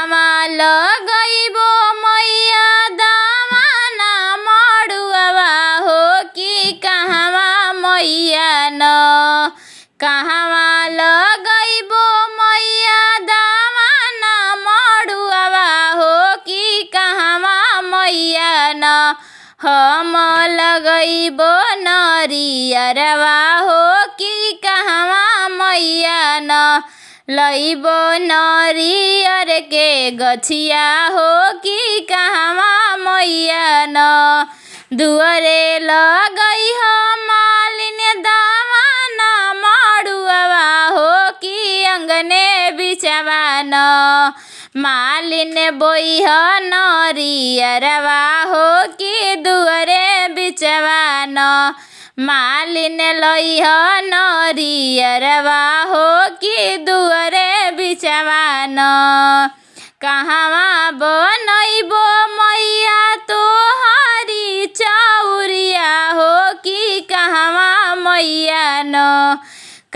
कहवा लगइबो मैया दावाना मड़ुआ हो कि कहवा मैया न कहवा लगइबो मैया दावाना मड़ुआ हो कि कहवा मैया न हम लगइबो नरियरवा हो कि कहवा मैया न लइबो नरियर के गछिया हो कि कहवा मैया न दुअरे लगइह मालिन दावाना मड़ुआ हो कि अंगने बिछवा न मालिन बोइह नरियरवा हो कि दुअरे बिछवा न मालिन लइह नरियरवा हो कि दुअरे बिछवा न कहवा बनइबो मैया तोहरी चौरिया हो कि कहवा मैया न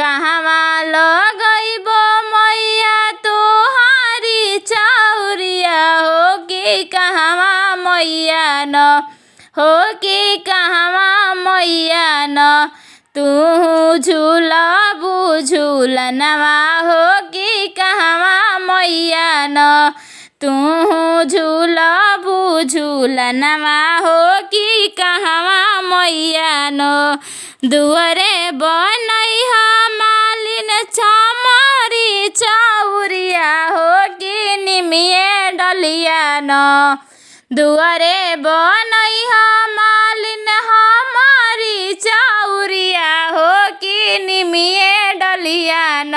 कहवा लगइबो मैया तोहरी चौरिया हो कि कहवा मैया न हो कि कहवा मैया न तू झूलबू झूलनवा हो कि कहवा मैया न तू झूलबू झूलनवा हो कि कहवा मैया न दुअरे बनइह मालिन छमरी चौरिया हो कि निमिये डलिया न दुअरे बनइह मालिन हमारी चौरिया हो कि निमिये डलिया न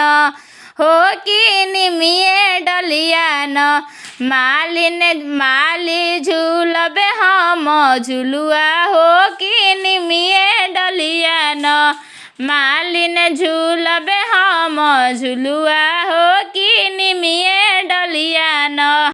हो कि निमिये डलिया न माली झूलबे हम झुलुआ हो कि निमिये डलिया न मालिन झूलबे हम झुलुआ हो कि निमिये डलिया न।